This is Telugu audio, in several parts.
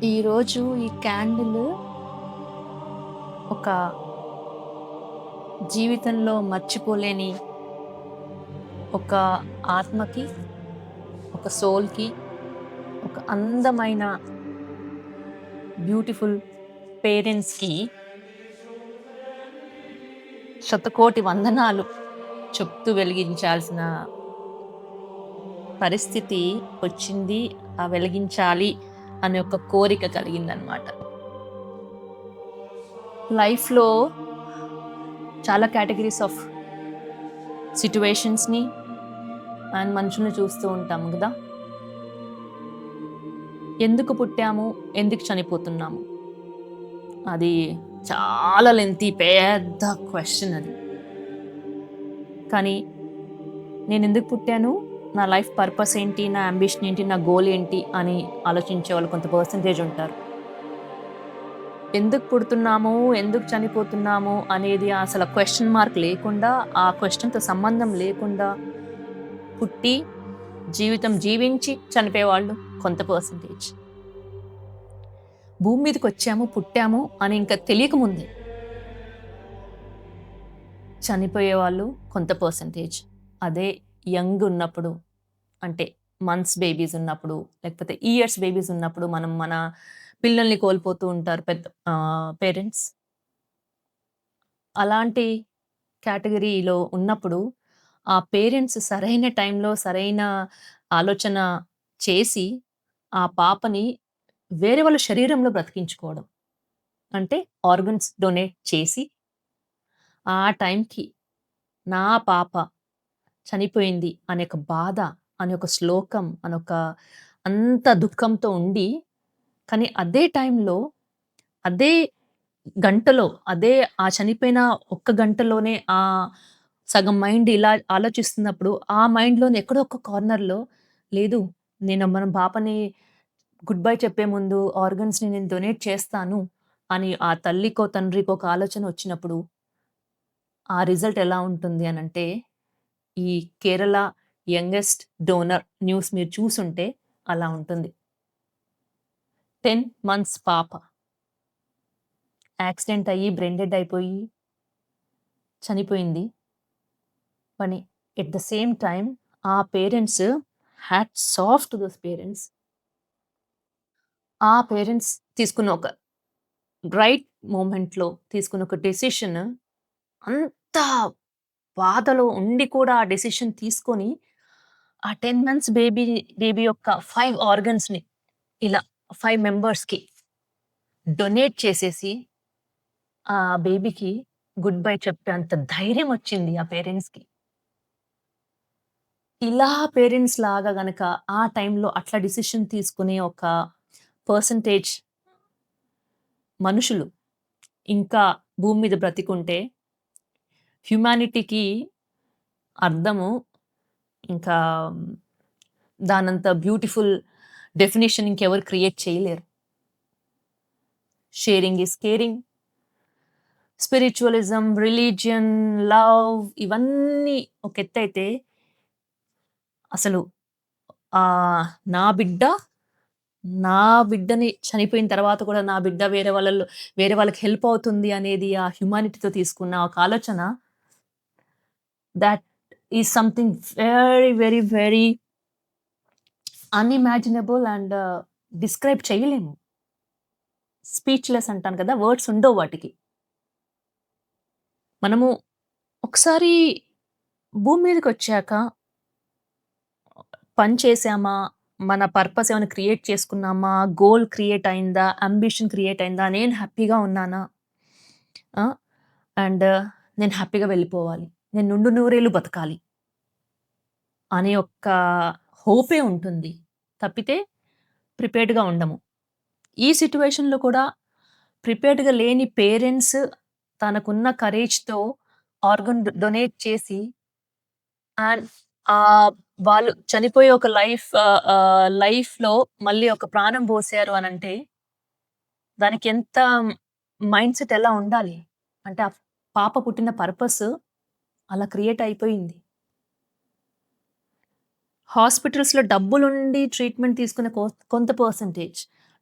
ఈరోజు ఈ క్యాండిల్ ఒక జీవితంలో మర్చిపోలేని ఒక ఆత్మకి, ఒక సోల్‌కి, ఒక అందమైన బ్యూటిఫుల్ పేరెంట్స్‌కి శతకోటి వందనాలు చెప్తూ వెలిగించాల్సిన పరిస్థితి వచ్చింది. వెలిగించాలి అనే ఒక కోరిక కలిగిందనమాట. లైఫ్‌లో చాలా కేటగరీస్ ఆఫ్ సిట్యుయేషన్స్‌ని అండ్ మనుషుల్ని చూస్తూ ఉంటాము గదా! ఎందుకు పుట్టాము? ఎందుకు చనిపోతున్నాము? అది చాలా లెంతీ పెద్ద క్వెషన్ అది. కానీ నేనెందుకు పుట్టాను? నా లైఫ్ పర్పస్ ఏంటి? నా యాంబిషన్ ఏంటి? నా గోల్ ఏంటి? అని ఆలోచించే వాళ్ళు కొంత పర్సెంటేజ్ ఉంటారు. ఎందుకు పుడుతున్నాము? ఎందుకు చనిపోతున్నాము? అనేది అసల క్వెషన్ మార్క్ లేకుండా, ఆ క్వెషన్‌తో సంబంధం లేకుండా పుట్టి, జీవితం జీవించి చనిపోయేవాళ్ళు కొంత పర్సెంటేజ్. భూమి మీదకొచ్చాము, పుట్టాము అని ఇంకా తెలియకముందే చనిపోయేవాళ్ళు కొంత పర్సెంటేజ్. అదే యంగ్ ఉన్నప్పుడు అంటే మంత్స్ బేబీస్ ఉన్నప్పుడు, లేకపోతే ఇయర్స్ బేబీస్ ఉన్నప్పుడు మనం మన పిల్లల్ని కోల్పోతూ ఉంటారు పేరెంట్స్. అలాంటి కేటగరీలో ఉన్నప్పుడు ఆ పేరెంట్స్ సరైన టైంలో సరైన ఆలోచన చేసి ఆ పాపని వేరే వాళ్ళ శరీరంలో బ్రతికించుకోవడం. అంటే ఆర్గన్స్ డొనేట్ చేసి ఆ టైంకి నా పాప చనిపోయింది అనే ఒక బాధ, అనే ఒక శ్లోకం, అనొక అంత దుఃఖంతో ఉండి, కానీ అదే టైంలో, అదే గంటలో, అదే ఆ చనిపోయిన ఒక్క గంటలోనే సగం మైండ్ ఇలా ఆలోచిస్తున్నప్పుడు, ఆ మైండ్‌లోని ఎక్కడో ఒక కార్నర్‌లో లేదు, నేను మన పాపని గుడ్ బై చెప్పే ముందు ఆర్గన్స్‌ని నేను డొనేట్ చేస్తాను అని ఆ తల్లికో, తండ్రికో ఒక ఆలోచన వచ్చినప్పుడు, ఆ రిజల్ట్ ఎలా ఉంటుంది అనంటే ఈ కేరళ యంగెస్ట్ డోనర్ న్యూస్ మీరు చూసుంటే అలా ఉంటుంది. 10 మంత్స్ పాప యాక్సిడెంట్ అయ్యి బ్రెయిన్ డెడ్ అయిపోయి చనిపోయింది. కానీ ఎట్ ద సేమ్ టైమ్ ఆ parents hats off to those parents. ఆ పేరెంట్స్ తీసుకున్న ఒక రైట్ మొమెంట్‌లో తీసుకున్న ఒక డెసిషన్ అంత బాధలో ఉండి కూడా ఆ డెసిషన్ తీసుకొని ఆ 10 మంత్స్ బేబీ యొక్క 5 ఆర్గన్స్‌ని ఇలా 5 మెంబర్స్‌కి డొనేట్ చేసేసి, ఆ బేబీకి గుడ్ బై చెప్పేంత ధైర్యం వచ్చింది ఆ పేరెంట్స్‌కి. ఇలా పేరెంట్స్ లాగా గనక ఆ టైంలో అట్లా డిసిషన్ తీసుకునే ఒక పర్సెంటేజ్ మనుషులు ఇంకా భూమి మీద బ్రతికుంటే, హ్యుమానిటీకి అర్థము ఇంకా దానంత బ్యూటిఫుల్ డెఫినిషన్ ఇంకెవరు క్రియేట్ చేయలేరు. Sharing is caring. Spirituality, religion, love ఇవన్నీ ఒక ఎత్తైతే, అసలు నా బిడ్డ, నా బిడ్డని చనిపోయిన తర్వాత కూడా నా బిడ్డ వేరే వాళ్ళకి హెల్ప్ అవుతుంది అనేది ఆ హ్యుమానిటీతో తీసుకున్న ఒక ఆలోచన thought is something very, very, very unimaginable and describe చేయలేము. స్పీచ్‌లెస్ అంటాను కదా! వర్డ్స్ ఉండవు వాటికి. మనము ఒకసారి భూమి మీదకొచ్చాక పని చేశామా? మన పర్పస్ ఏమైనా క్రియేట్ చేసుకున్నామా? గోల్ క్రియేట్ అయిందా? అంబిషన్ క్రియేట్ అయిందా? నేను హ్యాపీగా ఉన్నానా? ఆ! అండ్ నేను హ్యాపీగా వెళ్ళిపోవాలి. నేను నిండు నూరేళ్లు బతకాలి అనే ఒక్క హోపే ఉంటుంది. తప్పితే ప్రిపేర్డ్‌గా ఉండము. ఈ సిట్యుయేషన్‌లో కూడా ప్రిపేర్డ్‌గా లేని పేరెంట్స్ తనకున్న కరేజ్‌తో ఆర్గన్ డొనేట్ చేసి అండ్ వాళ్ళు చనిపోయే ఒక లైఫ్‌లో మళ్ళీ ఒక ప్రాణం పోసారు అనంటే, దానికెంత మైండ్‌సెట్ ఎలా ఉండాలి? అంటే ఆ పాప పుట్టిన పర్పస్ అలా క్రియేట్ అయిపోయింది. హాస్పిటల్స్‌లో డబ్బులుండి ట్రీట్‌మెంట్ తీసుకునే కొంత పర్సెంటేజ్.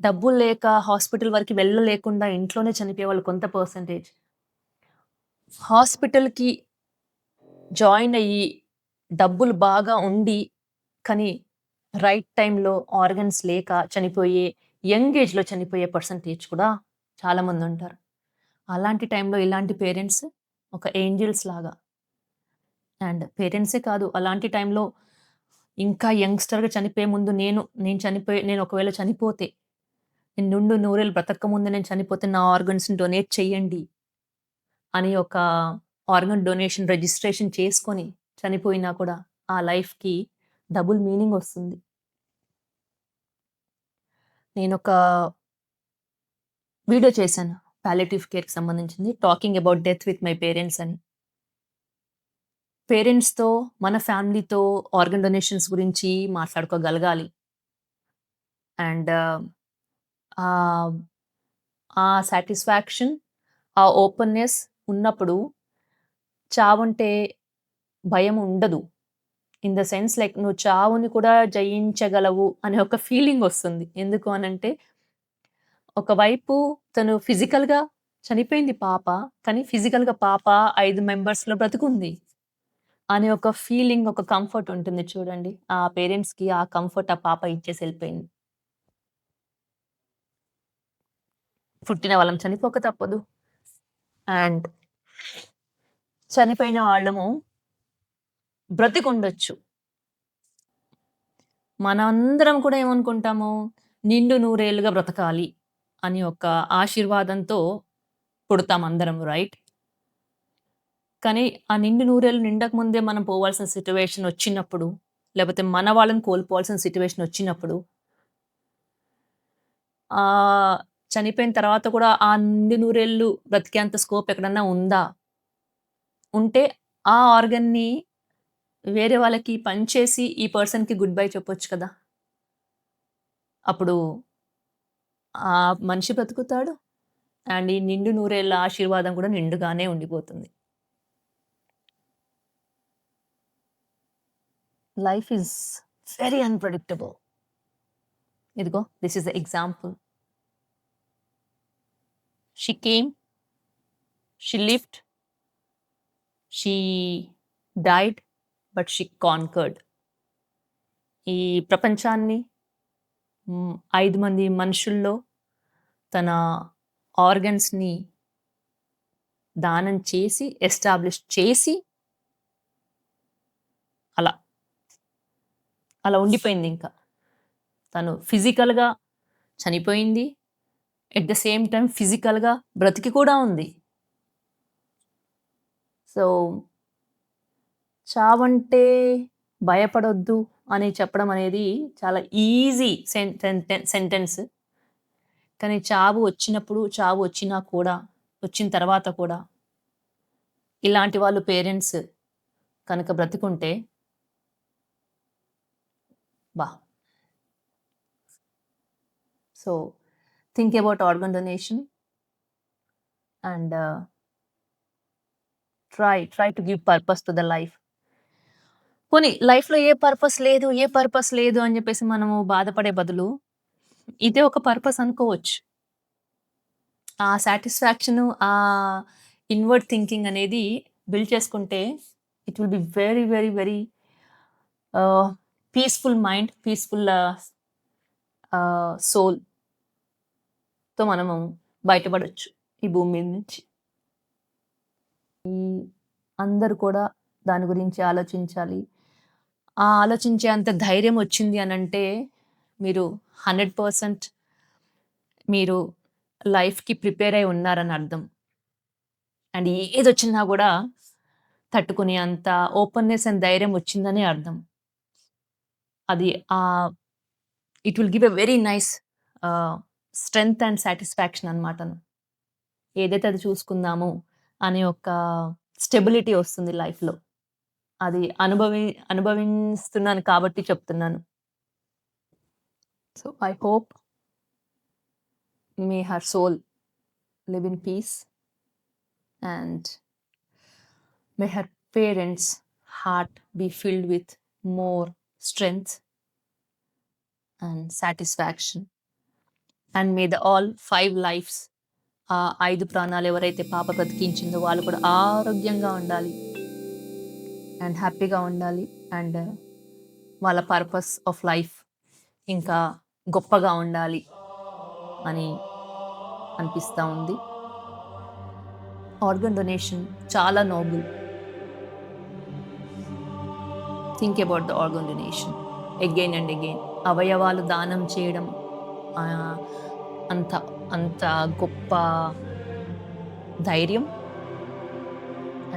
డబ్బులు లేక హాస్పిటల్ వరకు వెళ్ళలేకుండా ఇంట్లోనే చనిపోయేవాళ్ళు కొంత పర్సెంటేజ్. హాస్పిటల్‌కి జాయిన్ అయ్యి, డబ్బులు బాగా ఉండి, కానీ రైట్ టైమ్‌లో ఆర్గన్స్ లేక చనిపోయే, యంగ్ ఏజ్‌లో చనిపోయే పర్సెంటేజ్ కూడా చాలామందుంటారు. అలాంటి టైంలో ఇలాంటి పేరెంట్స్ ఒక ఏంజెల్స్ లాగా. అండ్ పేరెంట్సే కాదు, అలాంటి టైంలో ఇంకా యంగ్‌స్టర్‌గా చనిపోయే ముందు నేను ఒకవేళ చనిపోతే, నేను నిండు నూరేళ్ళు బ్రతకక ముందు నేను చనిపోతే నా ఆర్గన్స్‌ని డొనేట్ చేయండి అని ఒక ఆర్గన్ డొనేషన్ రిజిస్ట్రేషన్ చేసుకొని చనిపోయినా కూడా ఆ లైఫ్‌కి డబుల్ మీనింగ్ ఒస్తుంది. నేనొక వీడియో చేశాను. పాలియేటివ్ కేర్‌కి సంబంధించింది. Talking about death with my parents అని. పేరెంట్స్‌తో, మన ఫ్యామిలీతో ఆర్గన్ డొనేషన్స్ గురించి మాట్లాడుకోగలగాలి. అండ్ ఆహ్, ఆ సాటిస్ఫాక్షన్, ఆ ఓపెన్‌నెస్ ఉన్నప్పుడు చావంటే భయం ఉండదు. ఇన్ ద సెన్స్ లైక్ నువ్వు చావుని కూడా జయించగలవు అనే ఒక ఫీలింగొస్తుంది. ఎందుకు అనంటే, ఒకవైపు తను ఫిజికల్‌గా చనిపోయింది పాప. కానీ ఫిజికల్‌గా పాప 5 మెంబర్స్‌లో బ్రతికుంది అనే ఒక ఫీలింగ్, ఒక కంఫర్ట్ ఉంటుంది చూడండి. ఆ పేరెంట్స్‌కి ఆ కంఫర్ట్ ఆ పాప ఇచ్చేసి ఎళ్ళిపోయింది. పుట్టిన వాళ్ళం చనిపోక తప్పదు. అండ్ చనిపోయిన వాళ్ళము బ్రతికుండొచ్చు. మనందరం కూడా ఏమనుకుంటాము, నిండు నూరేళ్లుగా బ్రతకాలి అని ఒక ఆశీర్వాదంతో పుడతాం అందరం రైట్? కానీ ఆ నిండు నూరేళ్ళు నిండక ముందే మనం పోవాల్సిన సిట్యుయేషన్ వచ్చినప్పుడు, లేపోతే మన వాళ్ళని కోల్పోవాల్సిన సిట్యుయేషన్ వచ్చినప్పుడు, ఆహ్, చనిపోయిన తర్వాత కూడా ఆ నిండు నూరేళ్ళు బ్రతికేంత స్కోప్ ఎక్కడన్నా ఉందా? ఉంటే ఆ ఆర్గన్‌ని వేరే వాళ్ళకి పంచేసి ఈ పర్సన్‌కి గుడ్ బై చెప్పొచ్చు కదా! అప్పుడు ఆ మనిషి బ్రతుకుతాడు. అండ్ ఈ నిండు నూరేళ్ల ఆశీర్వాదం కూడా నిండుగానే ఉండిపోతుంది. Life is very unpredictable. ఇదిగో this is the example. She came, she lived, she died, but she conquered. ఈ ప్రపంచాన్ని 5 మంది మనుషుల్లో తన ఆర్గన్స్‌ని దానం చేసి, ఎస్టాబ్లిష్ చేసి అలా, అలా ఉండిపోయిందింక. తను ఫిజికల్‌గా చనిపోయింది. ఎట్ ద సేమ్ టైమ్ ఫిజికల్‌గా బ్రతికి కూడా ఉంది. సో, చావంటే భయపడొద్దు అని చెప్పడం అనేది చాలా ఈజీ సెంటెన్స్. కానీ చావు వచ్చినప్పుడు, చావు వచ్చినా కూడా, వచ్చిన తర్వాత కూడా ఇలాంటి వాళ్ళు పేరెంట్స్ కనుక బ్రతికుంటే అబ్బా! So, think about organ donation and try to give purpose to the life. పోనీ లైఫ్‌లో ఏ పర్పస్ లేదు అని జెప్పేసి మనము బాధపడే బదులు, ఇదే ఒక పర్పస్ అనుకోవచ్చు. ఆ సాటిస్ఫాక్షను, ఇన్వర్డ్ థింకింగ్ అనేది బిల్డ్ చేసుకుంటే, it will be very, very, very ah, peaceful mind, peaceful సోల్‌తో మనము బయటపడొచ్చు ఈ భూమి మీద నుంచి. అందరూ కూడా దాని గురించి ఆలోచించాలి. ఆ ఆలోచించే అంత ధైర్యం వచ్చింది అనంటే, మీరు 100% మీరు లైఫ్‌కి ప్రిపేర్ అయి ఉన్నారని అర్థం. అండ్ ఏదొచ్చినా గూడా తట్టుకునే అంత ఓపెన్‌నెస్ అండ్ ధైర్యం వచ్చిందనే అర్థం. అది it will give a very nice ఆహ్, స్ట్రెంగ్త్ అండ్ సాటిస్ఫాక్షన్ అనమాటను. ఏదైతే అది చూసుకుందాము అనే ఒక స్టెబిలిటీ వస్తుంది లైఫ్‌లో. అది అనుభవిస్తున్నాను కాబట్టి చెప్తున్నాను. So, I hope may her soul live in peace and may her parents' heart be filled with more strength and satisfaction. And may the all 5 lives, ఆ 5 ప్రాణాలు ఎవరైతే పాప బ్రతికించిందో వాళ్ళు కూడా ఆరోగ్యంగా ఉండాలి అండ్ హ్యాపీగా ఉండాలి. అండ్ వాళ్ళ పర్పస్ ఆఫ్ లైఫ్ ఇంకా గొప్పగా ఉండాలి అని అనిపిస్తా ఉంది. ఆర్గన్ డొనేషన్ చాలా noble. Think about the organ donation again and again. అవయవాలు దానం చేయడం ఆహ్, అంత అంత గొప్ప ధైర్యం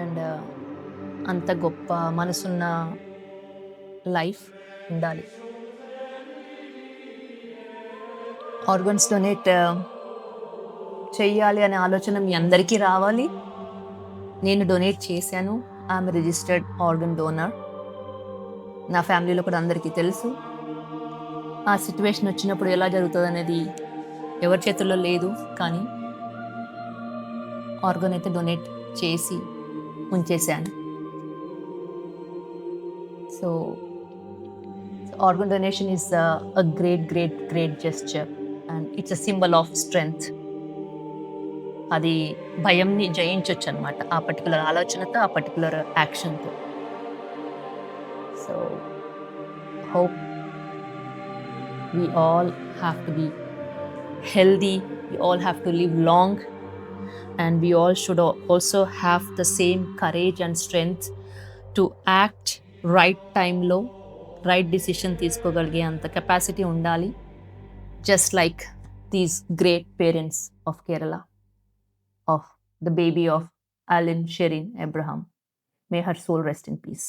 అండ్ అంత గొప్ప మనసున్న లైఫ్ ఉండాలి. ఆర్గన్స్ డొనేట్ చెయ్యాలి అనే ఆలోచన మీ అందరికీ రావాలి. నేను డొనేట్ చేశాను. I'm registered organ donor. నా ఫ్యామిలీలో కూడా అందరికీ తెలుసు. ఆ సిట్యుయేషన్ వచ్చినప్పుడు ఎలా జరుగుతదనేది ఎవరి చేతుల్లో లేదు. కానీ ఆర్గన్ అయితే డొనేట్ చేసి ఉంచేశాను. So organ donation is a great gesture and it's a symbol of strength. అది భయంని జయించొచ్చనమాట. ఆ పర్టిక్యులర్ ఆలోచనతో, ఆ పర్టిక్యులర్ యాక్షన్‌తో. So hope we all have to be healthy, we all have to live long, and we all should also have the same courage and strength to act right టైంలో రైట్ డిసిషన్ తీసుకోగలిగే అంత కెపాసిటీ ఉండాలి. Just like these great parents of Kerala, of the baby of Alan Sherin Abraham. May her soul rest in peace.